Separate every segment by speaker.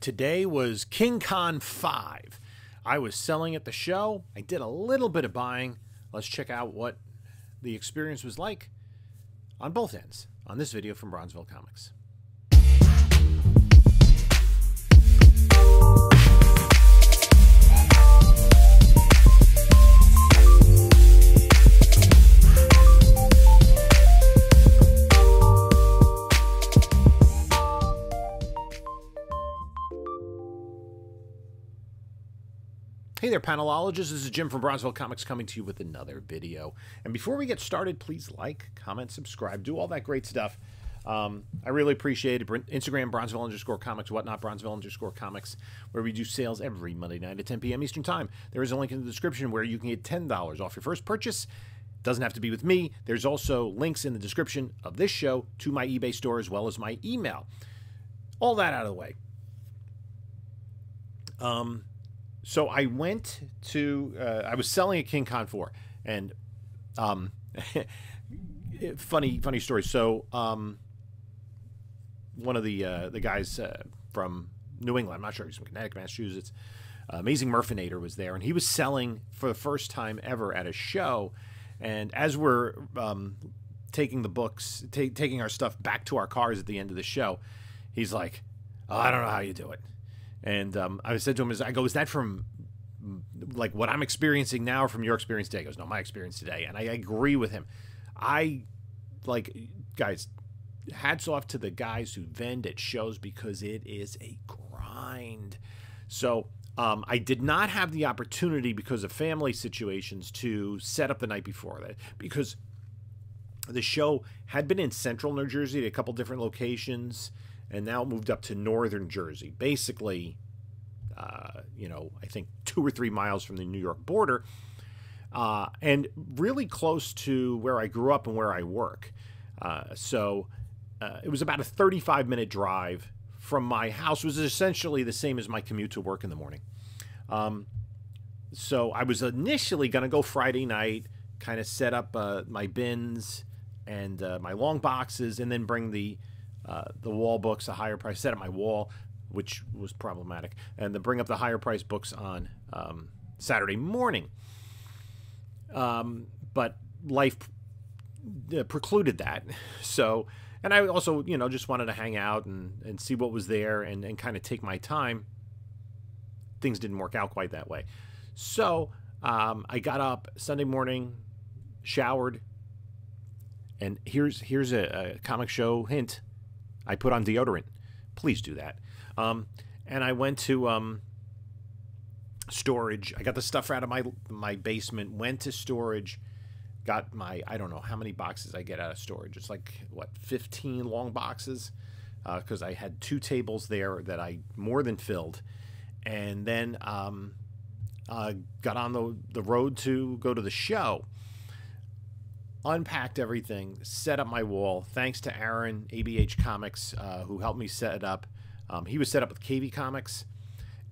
Speaker 1: Today was King Con 5. I was selling at the show. I did a little bit of buying. Let's check out what the experience was like on both ends on this video from Bronzeville Comics. Hey there, panelologists. This is Jim from Bronzeville Comics coming to you with another video. And before we get started, please like, comment, subscribe, do all that great stuff. I really appreciate it. Instagram, Bronzeville_comics, whatnot, Bronzeville_comics, where we do sales every Monday night at 10 p.m. Eastern Time. There is a link in the description where you can get $10 off your first purchase. Doesn't have to be with me. There's also links in the description of this show to my eBay store as well as my email. All that out of the way. So I went to, I was selling at King Con 4, and funny story. So one of the guys from New England, I'm not sure, he's from Connecticut, Massachusetts, Amazing Murfinator was there, and he was selling for the first time ever at a show. And as we're taking the books, taking our stuff back to our cars at the end of the show, he's like, "Oh, I don't know how you do it." And I said to him, I go, "Is that from like what I'm experiencing now or from your experience today?" He goes, "No, my experience today." And I agree with him. Guys, hats off to the guys who vend at shows because it is a grind. So I did not have the opportunity because of family situations to set up the night before that, because the show had been in central New Jersey at a couple different locations, and now it moved up to northern Jersey, basically, I think 2 or 3 miles from the New York border, and really close to where I grew up and where I work. So it was about a 35-minute drive from my house. It was essentially the same as my commute to work in the morning. So I was initially going to go Friday night, kind of set up my bins and my long boxes, and then bring the wall books, a higher price, set up my wall, which was problematic, and then bring up the higher price books on Saturday morning. But life precluded that. So, and I also, just wanted to hang out and see what was there and kind of take my time. Things didn't work out quite that way. So I got up Sunday morning, showered, and here's a comic show hint. I put on deodorant. Please do that. And I went to storage. I got the stuff out of my basement, went to storage, got my, I don't know how many boxes I get out of storage. It's like, what, 15 long boxes? Because I had 2 tables there that I more than filled. And then got on the road to go to the show. Unpacked everything, set up my wall. Thanks to Aaron, ABH Comics, who helped me set it up. He was set up with KV Comics.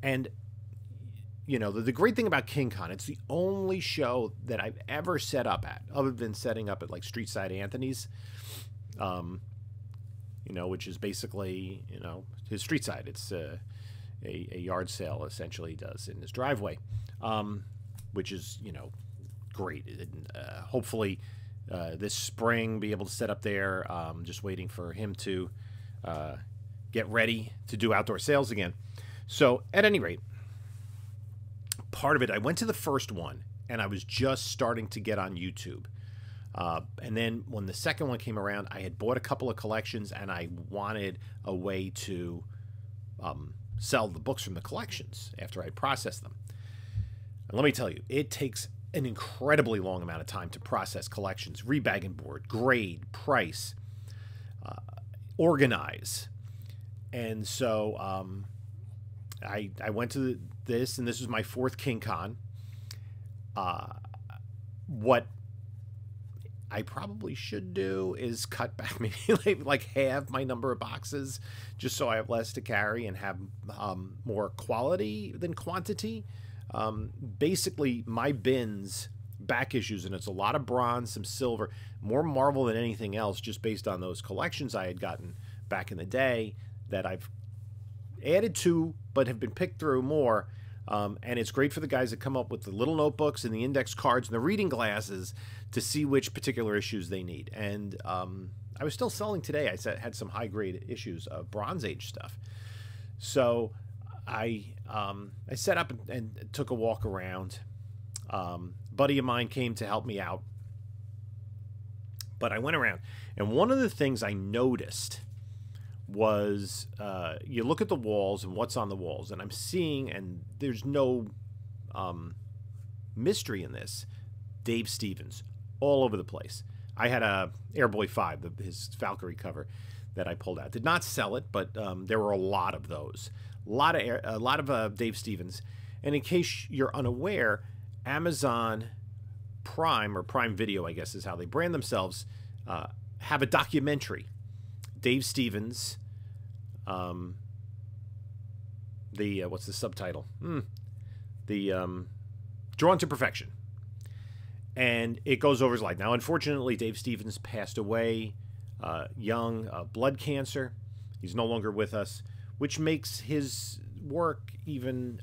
Speaker 1: And, the great thing about King Con, it's the only show that I've ever set up at, other than setting up at, like, Street Side Anthony's, which is basically, his street side. It's a yard sale, essentially, he does in his driveway, which is, great. And, hopefully this spring be able to set up there. Just waiting for him to get ready to do outdoor sales again. So at any rate, part of it, I went to the first one and I was just starting to get on YouTube. And then when the second one came around, I had bought a couple of collections and I wanted a way to sell the books from the collections after I processed them. And let me tell you, it takes an incredibly long amount of time to process collections, rebag and board, grade, price, organize. And so I went to this, and this was my 4th King Con. What I probably should do is cut back maybe like half my number of boxes, just so I have less to carry and have more quality than quantity. Basically, my bins, back issues, and it's a lot of bronze, some silver, more Marvel than anything else, just based on those collections I had gotten back in the day that I've added to, but have been picked through more. And it's great for the guys that come up with the little notebooks and the index cards and the reading glasses to see which particular issues they need. And I was still selling today. I had some high-grade issues of Bronze Age stuff. So I set up and took a walk around. Buddy of mine came to help me out. But I went around. And one of the things I noticed was you look at the walls and what's on the walls. And I'm seeing, and there's no mystery in this, Dave Stevens all over the place. I had a Airboy 5, his Valkyrie cover that I pulled out. Did not sell it, but there were a lot of those. A lot of Dave Stevens. And in case you're unaware, Amazon Prime, or Prime Video, I guess is how they brand themselves, have a documentary. Dave Stevens, what's the subtitle? Drawn to Perfection. And it goes over his life. Now, unfortunately, Dave Stevens passed away young, blood cancer. He's no longer with us, which makes his work even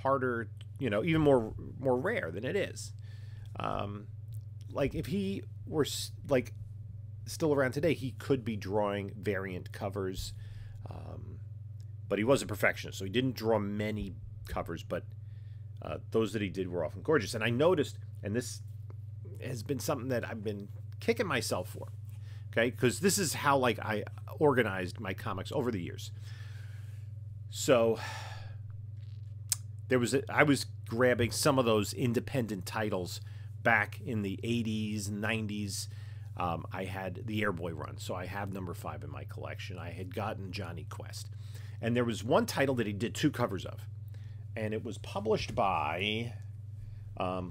Speaker 1: harder, even more rare than it is. Like, if he were, like, still around today, he could be drawing variant covers. But he was a perfectionist, so he didn't draw many covers, but those that he did were often gorgeous. And I noticed, and this has been something that I've been kicking myself for, okay? Because this is how, like, I organized my comics over the years. So I was grabbing some of those independent titles back in the 80s, 90s. I had the Airboy run, so I have number 5 in my collection. I had gotten Johnny Quest. And there was one title that he did 2 covers of. And it was published by...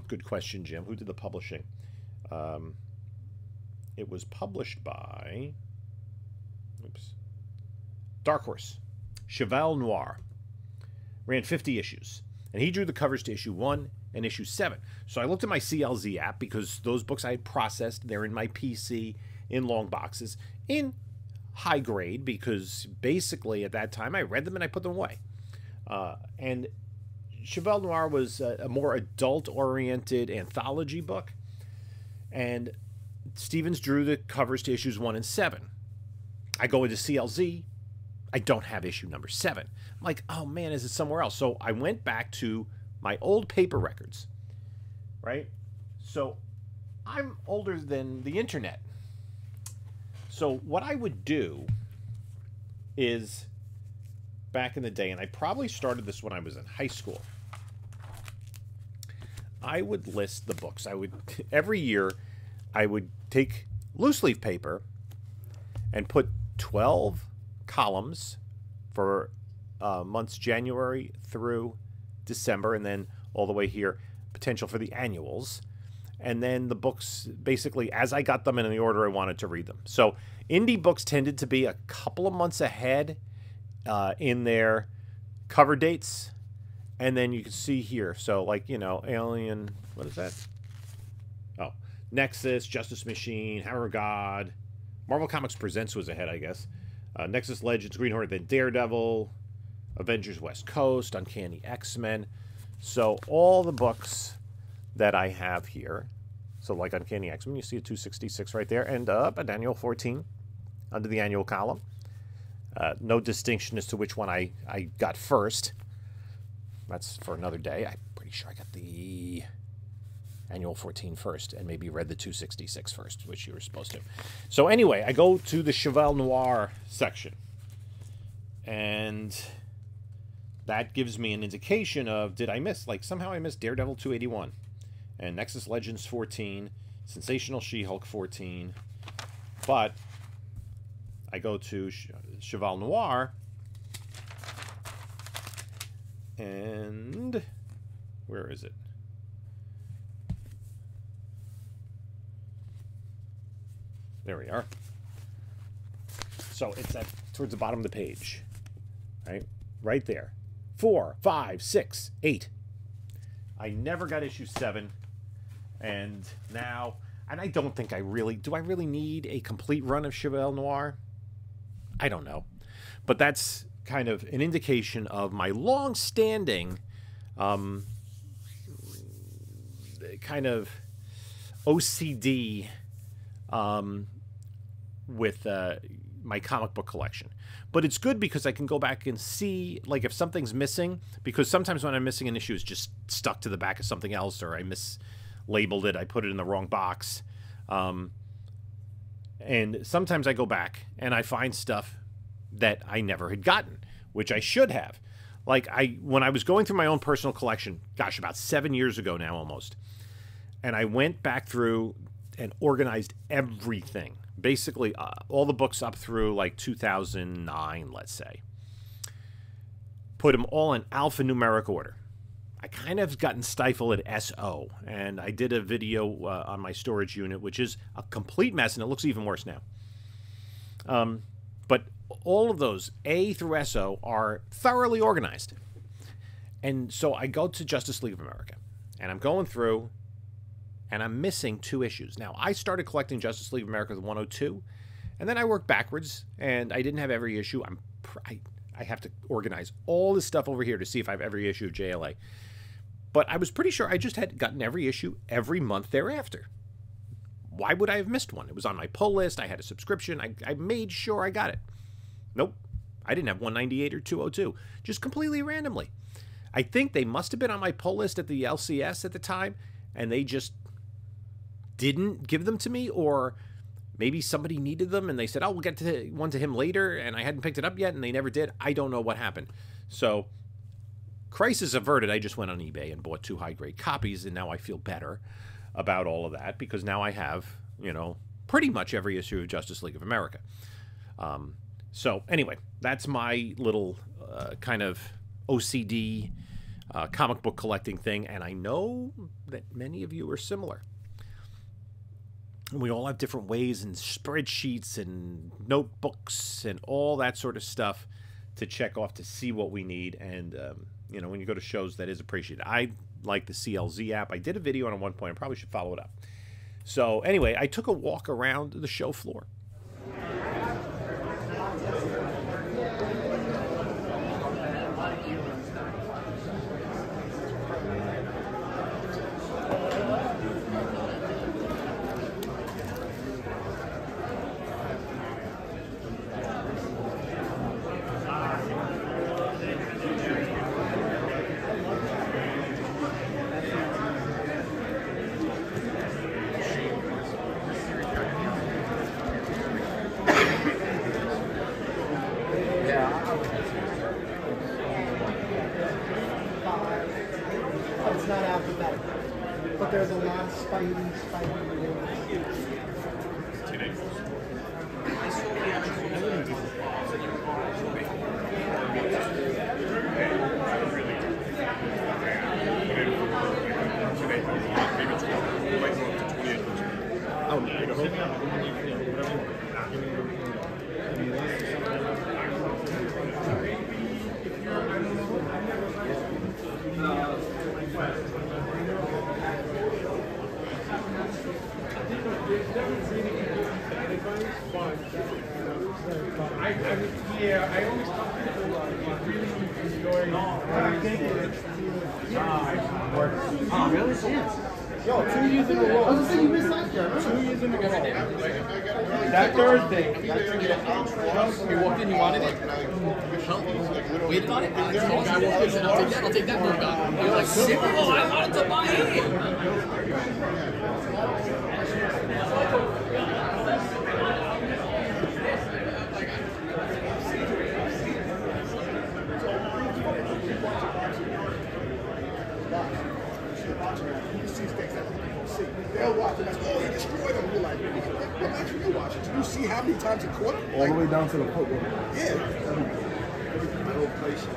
Speaker 1: good question, Jim. Who did the publishing? It was published by... Dark Horse. Cheval Noir. Ran 50 issues. And he drew the covers to issue 1 and issue 7. So I looked at my CLZ app because those books I had processed. They're in my PC in long boxes in high grade because basically at that time I read them and I put them away. And Cheval Noir was a more adult-oriented anthology book. And Stevens drew the covers to issues 1 and 7. I go into CLZ. I don't have issue number 7. I'm like, oh man, is it somewhere else? So I went back to my old paper records, right? So I'm older than the internet. So what I would do is, back in the day, and I probably started this when I was in high school, I would list the books. Every year, I would take loose leaf paper and put 12 columns for months January through December, and then all the way here, potential for the annuals. And then the books, basically, as I got them in the order I wanted to read them. So indie books tended to be a couple of months ahead in their cover dates. And then you can see here, so like, Alien, what is that? Oh, Nexus, Justice Machine, Hammer of God, Marvel Comics Presents was ahead, I guess. Nexus Legends, Green Hornet, then Daredevil, Avengers West Coast, Uncanny X-Men. So all the books that I have here, so like Uncanny X-Men, you see a 266 right there, and an annual 14 under the annual column. No distinction as to which one I got first. That's for another day. I'm pretty sure I got the annual 14 first and maybe read the 266 first, which you were supposed to. So anyway, I go to the Cheval Noir section. And that gives me an indication of, did I miss? Like, somehow I missed Daredevil 281 and Nexus Legends 14, Sensational She-Hulk 14. But I go to Cheval Noir, and where is it? There we are. So it's towards the bottom of the page, right there. 4, 5, 6, 8. I never got issue 7, and now, and I don't think do I really need a complete run of Cheval Noir? I don't know, but that's kind of an indication of my long-standing kind of OCD with my comic book collection. But it's good because I can go back and see, like, if something's missing, because sometimes when I'm missing an issue, it's just stuck to the back of something else, or I mislabeled it, I put it in the wrong box. And sometimes I go back and I find stuff that I never had gotten, which I should have. Like, when I was going through my own personal collection, gosh, about 7 years ago now almost, and I went back through and organized everything. Basically, all the books up through like 2009, let's say. Put them all in alphanumeric order. I kind of gotten stifled at SO, and I did a video on my storage unit, which is a complete mess, and it looks even worse now. But all of those, A through SO, are thoroughly organized. And so I go to Justice League of America, and I'm going through, and I'm missing 2 issues. Now, I started collecting Justice League of America with 102, and then I worked backwards, and I didn't have every issue. I have to organize all this stuff over here to see if I have every issue of JLA. But I was pretty sure I just had gotten every issue every month thereafter. Why would I have missed one? It was on my pull list. I had a subscription. I made sure I got it. Nope. I didn't have 198 or 202. Just completely randomly. I think they must have been on my pull list at the LCS at the time, and they just didn't give them to me, or maybe somebody needed them and they said, oh, we'll get to one to him later, and I hadn't picked it up yet, and they never did. I don't know what happened. So, crisis averted. I just went on eBay and bought 2 high-grade copies, and now I feel better about all of that because now I have, you know, pretty much every issue of Justice League of America. So, anyway, that's my little kind of OCD comic book collecting thing, and I know that many of you are similar. We all have different ways and spreadsheets and notebooks and all that sort of stuff to check off to see what we need. And, you know, when you go to shows, that is appreciated. I like the CLZ app. I did a video on it at one point. I probably should follow it up. So, anyway, I took a walk around the show floor.
Speaker 2: It's not alphabetical, but there's a lot of Spidey.
Speaker 3: I always tell people really enjoy.
Speaker 2: Oh, really? Yo, 2 years in a row. I was gonna say you missed last year.
Speaker 3: 2 years in a row. That Thursday.
Speaker 4: He walked in, he wanted it. Waited on it. I'll take that move back. You're like, oh, I wanted to buy it.
Speaker 5: They'll watch it. That's, oh, he destroyed them. You're like, well, make sure you watch it. Did you see how many times he caught him?
Speaker 3: All the way down to the football.
Speaker 5: Yeah. My whole place.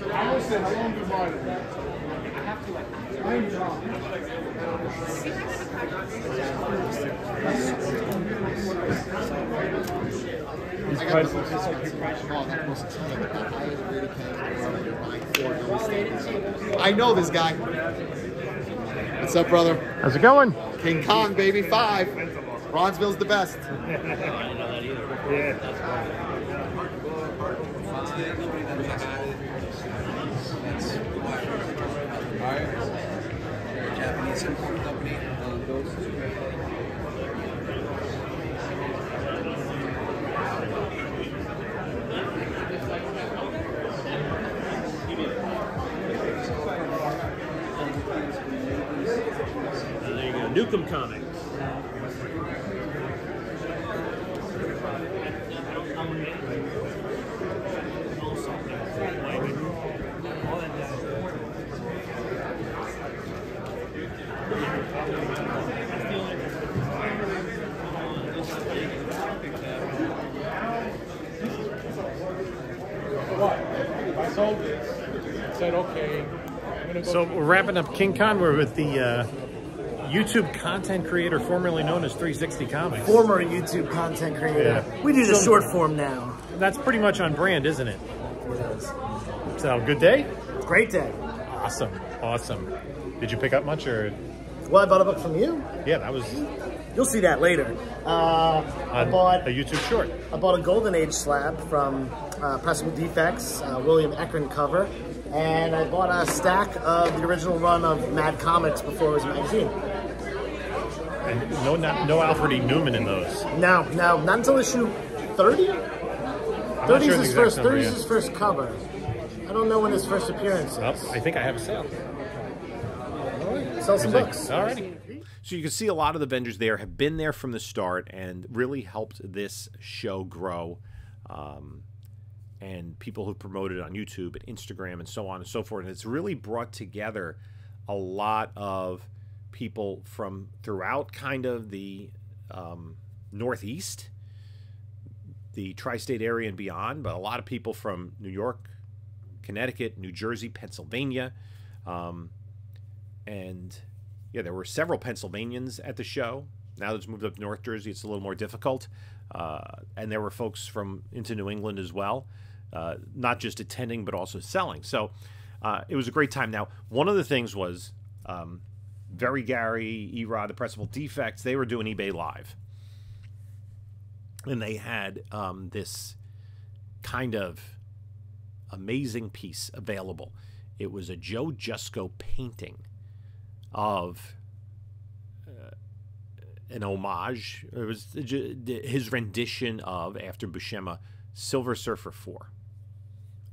Speaker 3: I almost said, how long you bought it? These prices are so
Speaker 5: I know this guy. What's up, brother?
Speaker 1: How's it going?
Speaker 5: King Kong, baby, 5. Bronzeville's the best.
Speaker 4: Japanese import company.
Speaker 2: There you go, Nukem Comics.
Speaker 3: If I sold this, I said, okay, I'm gonna go.
Speaker 1: So we're wrapping up King Con. We're with the YouTube content creator formerly known as 360 Comics.
Speaker 6: Former YouTube content creator.
Speaker 1: Yeah.
Speaker 6: We do the
Speaker 1: So-
Speaker 6: short form now.
Speaker 1: That's pretty much on brand, isn't it? So, good day?
Speaker 6: Great day.
Speaker 1: Awesome, awesome. Did you pick up much or?
Speaker 6: Well, I bought a book from you.
Speaker 1: Yeah, that was
Speaker 6: You'll see that later. I
Speaker 1: on
Speaker 6: bought
Speaker 1: a YouTube short.
Speaker 6: a Golden Age slab from Pressable Defects, William Eckern cover, and I bought a stack of the original run of Mad Comics before it was a magazine.
Speaker 1: And no Alfred E. Newman in those.
Speaker 6: No, not until issue 30.
Speaker 1: I'm not
Speaker 6: 30
Speaker 1: sure
Speaker 6: is
Speaker 1: the
Speaker 6: his
Speaker 1: exact
Speaker 6: first.
Speaker 1: number,
Speaker 6: 30 is
Speaker 1: yeah.
Speaker 6: his first cover. I don't know when his first appearance is.
Speaker 1: Well, I think I have a sale.
Speaker 6: All right, sell some books.
Speaker 1: Alrighty. So you can see a lot of the vendors there have been there from the start and really helped this show grow. And people who promoted it on YouTube and Instagram and so on and so forth. And it's really brought together a lot of people from throughout kind of the Northeast, the tri-state area and beyond, but a lot of people from New York, Connecticut, New Jersey, Pennsylvania, and yeah, there were several Pennsylvanians at the show. Now that it's moved up to North Jersey, it's a little more difficult. And there were folks from into New England as well, not just attending, but also selling. So it was a great time. Now, one of the things was Very Gary, Erod, the Pressable Defects, they were doing eBay Live. And they had this kind of amazing piece available. It was a Joe Jusko painting of an homage. It was his rendition of, after Buscema, Silver Surfer 4.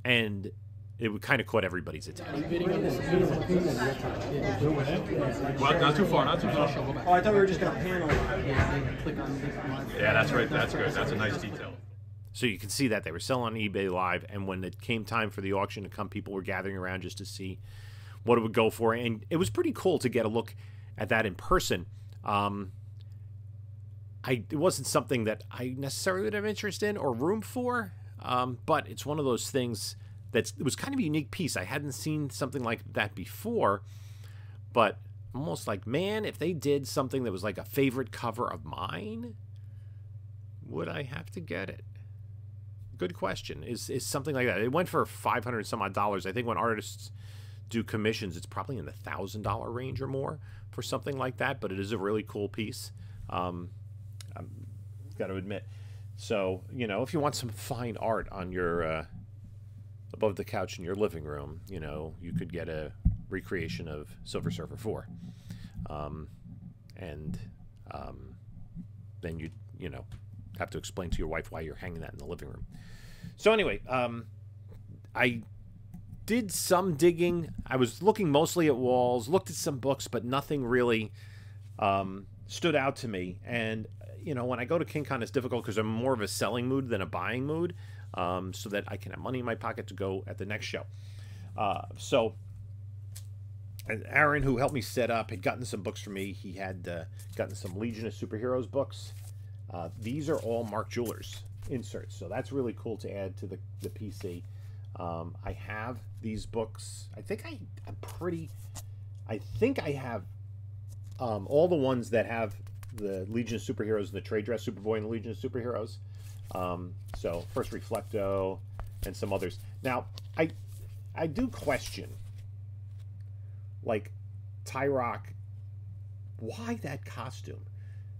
Speaker 1: And it kind of caught everybody's attention.
Speaker 3: Well, not too far, not too far.
Speaker 2: Oh, I thought we were just going to panel.
Speaker 3: Yeah, that's right. That's good. That's a nice detail.
Speaker 1: So you can see that they were selling on eBay Live, and when it came time for the auction to come, people were gathering around just to see what it would go for. And it was pretty cool to get a look at that in person. It wasn't something that I necessarily would have interest in or room for, but it's one of those things it was kind of a unique piece. I hadn't seen something like that before, but almost like, man, if they did something that was like a favorite cover of mine, would I have to get it? Good question. Is something like that. It went for $500 some odd. I think when artists do commissions, it's probably in the $1,000 range or more for something like that, but it is a really cool piece. I've got to admit. So, you know, if you want some fine art on your above the couch in your living room, you know, you could get a recreation of Silver Surfer 4. Then you know, have to explain to your wife why you're hanging that in the living room. So anyway, I did some digging. I was looking mostly at walls, looked at some books, but nothing really stood out to me. And, you know, when I go to King Con, it's difficult because I'm more of a selling mood than a buying mood, so that I can have money in my pocket to go at the next show. So Aaron, who helped me set up, had gotten some books for me. He had gotten some Legion of Superheroes books. These are all Mark Jewelers inserts, so that's really cool to add to the PC. I have these books. I think I'm pretty I think I have all the ones that have the Legion of Superheroes and the trade dress Superboy and the Legion of Superheroes. So first Reflecto and some others. Now, I do question, like, Tyrock, why that costume?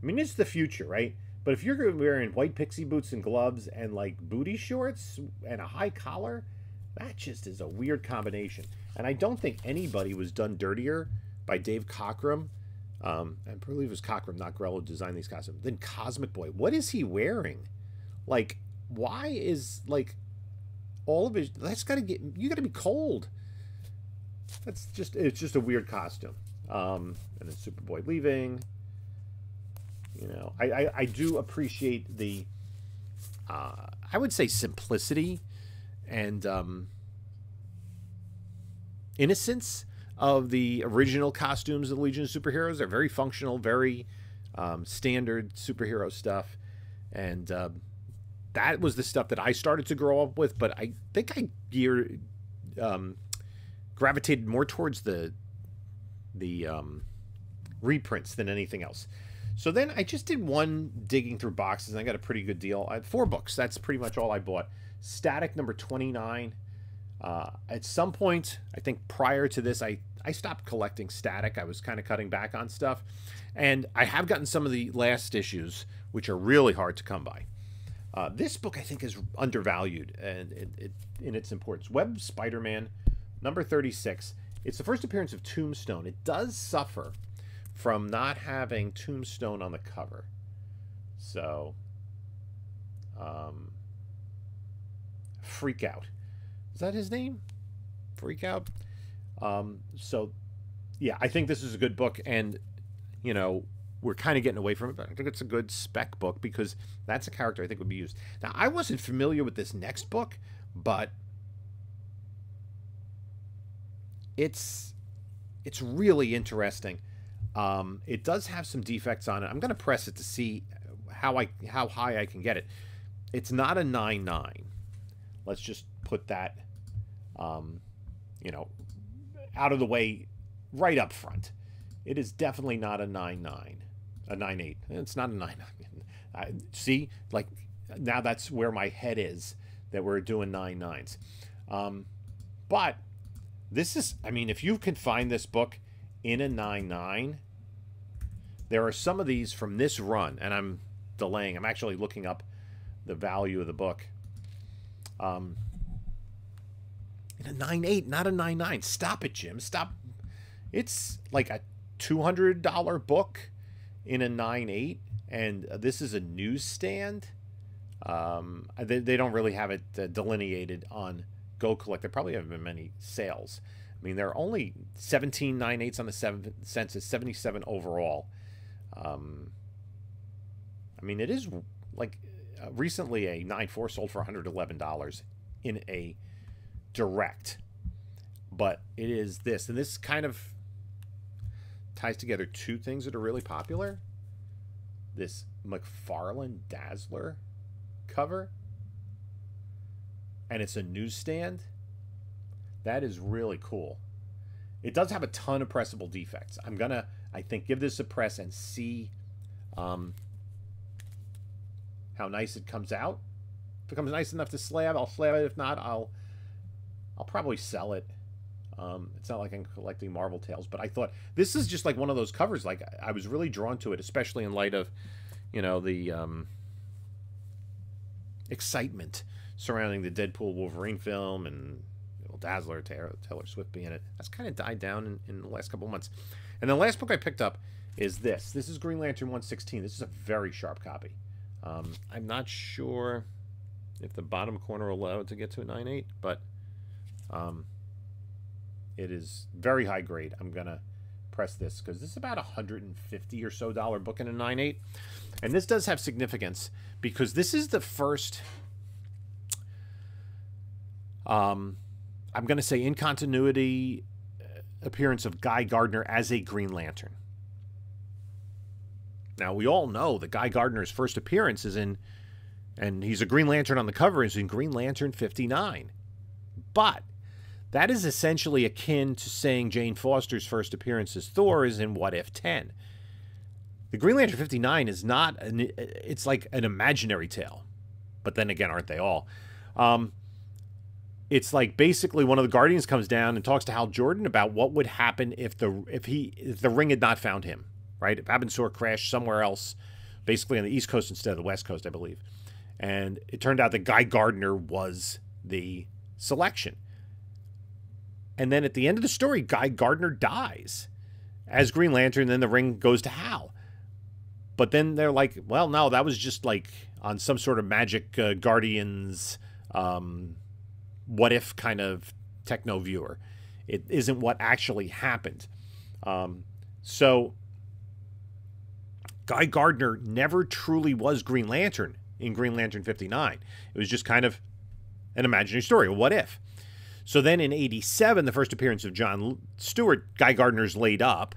Speaker 1: I mean, it's the future, right? But if you're wearing white pixie boots and gloves and, like, booty shorts and a high collar, that just is a weird combination. And I don't think anybody was done dirtier by Dave Cockrum. I believe it was Cockrum, not Grello, who designed these costumes. Then Cosmic Boy. What is he wearing? Like, why is, like, all of his... That's got to get... You got to be cold. That's just... It's just a weird costume. And then Superboy leaving. You know, I do appreciate the... I would say simplicity and innocence of the original costumes of the Legion of Superheroes. They're very functional, very standard superhero stuff. And that was the stuff that I started to grow up with, but I think I gravitated more towards the reprints than anything else. So then I just did one digging through boxes, and I got a pretty good deal. I had 4 books. That's pretty much all I bought. Static number 29. At some point, I think prior to this, I stopped collecting Static. I was kind of cutting back on stuff. And I have gotten some of the last issues, which are really hard to come by. This book, I think, is undervalued in its importance. Web Spider-Man, number 36. It's the first appearance of Tombstone. It does suffer from not having Tombstone on the cover. So, Freak Out. Is that his name? Freak Out? So, yeah, I think this is a good book, and, you know, we're kind of getting away from it, but I think it's a good spec book because that's a character I think would be used. Now, I wasn't familiar with this next book, but it's really interesting. It does have some defects on it. I'm going to press it to see how high I can get it. It's not a 9.9. Let's just put that, you know, out of the way right up front. It is definitely not a 9.9. A 9.8. It's not a 9.9. See, like, now that's where my head is, that we're doing 9.9s. But this is, I mean, if you can find this book in a 9.9, there are some of these from this run, and I'm delaying. I'm actually looking up the value of the book. In a 9.8, not a 9.9. Stop it, Jim. Stop. It's like a $200 book in a 9.8, and this is a newsstand. They don't really have it delineated on Go Collect. There probably haven't been many sales. I mean, there are only 17 9.8s on the census, 77 overall. I mean, it is like recently a 9.4 sold for $111 in a direct, but it is this, and this kind of ties together two things that are really popular. This McFarlane Dazzler cover, and it's a newsstand. That is really cool. It does have a ton of pressable defects. I'm gonna, I think, give this a press and see how nice it comes out. If it comes nice enough to slab, I'll slab it. If not, I'll probably sell it. It's not like I'm collecting Marvel Tales, but I thought this is just like one of those covers. Like, I was really drawn to it, especially in light of, you know, the excitement surrounding the Deadpool Wolverine film and Dazzler, Taylor Swift being in it. That's kind of died down in the last couple of months. And the last book I picked up is this. This is Green Lantern 116. This is a very sharp copy. I'm not sure if the bottom corner will allow it to get to a 9.8, but it is very high grade. I'm going to press this because this is about $150 or so book in a 9.8. And this does have significance because this is the first... I'm going to say in continuity appearance of Guy Gardner as a Green Lantern. Now, we all know that Guy Gardner's first appearance is in, and he's a Green Lantern on the cover, is in Green Lantern 59. But that is essentially akin to saying Jane Foster's first appearance as Thor is in What If 10. The Green Lantern 59 is not, it's like an imaginary tale. But then again, aren't they all? It's like basically one of the Guardians comes down and talks to Hal Jordan about what would happen if the ring had not found him, right? If Abensur crashed somewhere else, basically on the East Coast instead of the West Coast, I believe. And it turned out that Guy Gardner was the selection. And then at the end of the story, Guy Gardner dies as Green Lantern, and then the ring goes to Hal. But then they're like, well, no, that was just like on some sort of magic Guardians what if kind of techno viewer. It isn't what actually happened. So Guy Gardner never truly was Green Lantern in Green Lantern 59. It was just kind of an imaginary story, a what if. So then in 87, the first appearance of John Stewart, Guy Gardner's laid up,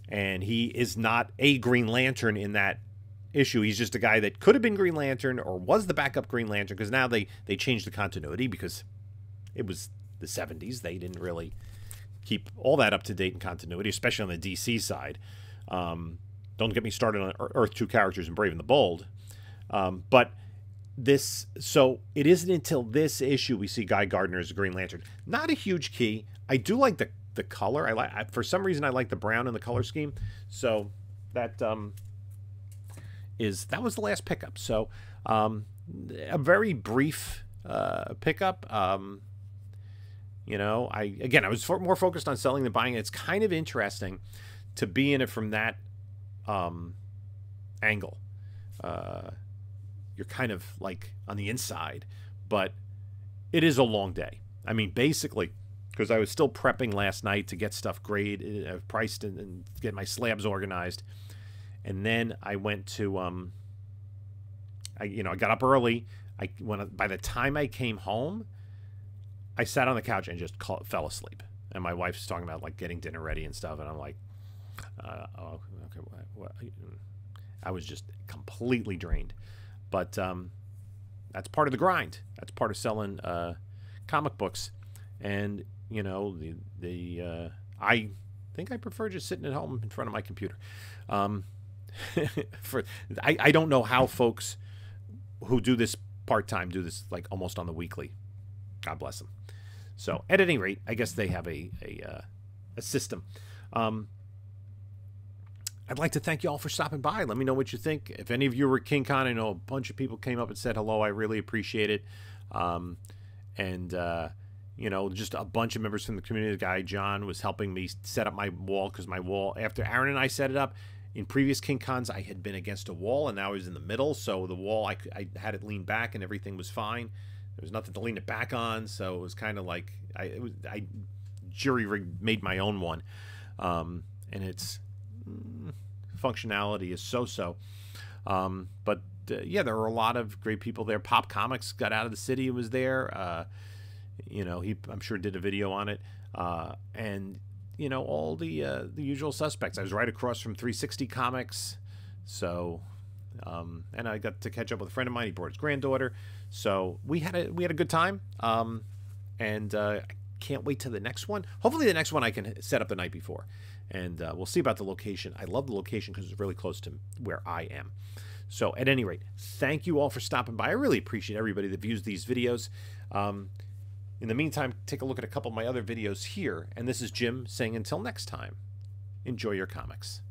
Speaker 1: and he is not a Green Lantern in that issue. He's just a guy that could have been Green Lantern or was the backup Green Lantern, because now they changed the continuity because it was the 70s. They didn't really keep all that up to date in continuity, especially on the DC side. Don't get me started on Earth 2 characters in Brave and the Bold. But this, so it isn't until this issue we see Guy Gardner as a Green Lantern. Not a huge key. I do like the color. For some reason I like the brown in the color scheme. So that was the last pickup. So a very brief pickup. You know, I was more focused on selling than buying. It's kind of interesting to be in it from that angle. You're kind of like on the inside, but it is a long day. I mean, basically, because I was still prepping last night to get stuff graded, priced, and get my slabs organized, and then I went to I got up early. By the time I came home, I sat on the couch and just fell asleep. And my wife's talking about like getting dinner ready and stuff, and I'm like, oh, okay, what? I was just completely drained. But that's part of the grind. That's part of selling comic books. And I think I prefer just sitting at home in front of my computer. I don't know how folks who do this part-time do this like almost on the weekly. God bless them. So at any rate, I guess they have a system. I'd like to thank you all for stopping by. Let me know what you think. If any of you were at King Con, I know a bunch of people came up and said hello. I really appreciate it. Just a bunch of members from the community. The guy, John, was helping me set up my wall, because my wall, after Aaron and I set it up, in previous King Cons, I had been against a wall, and now I was in the middle. So the wall, I had it lean back, and everything was fine. There was nothing to lean it back on, so it was kind of like I jury-rigged, made my own one, and its functionality is so-so. Yeah, there were a lot of great people there. Pop Comics got out of the city, was there. He, I'm sure, did a video on it, and all the usual suspects. I was right across from 360 Comics, so. And I got to catch up with a friend of mine. He brought his granddaughter, so we had a good time. And I can't wait to the next one. Hopefully, the next one I can set up the night before, and we'll see about the location. I love the location because it's really close to where I am. So, at any rate, thank you all for stopping by. I really appreciate everybody that views these videos. In the meantime, take a look at a couple of my other videos here. And this is Jim saying until next time, enjoy your comics.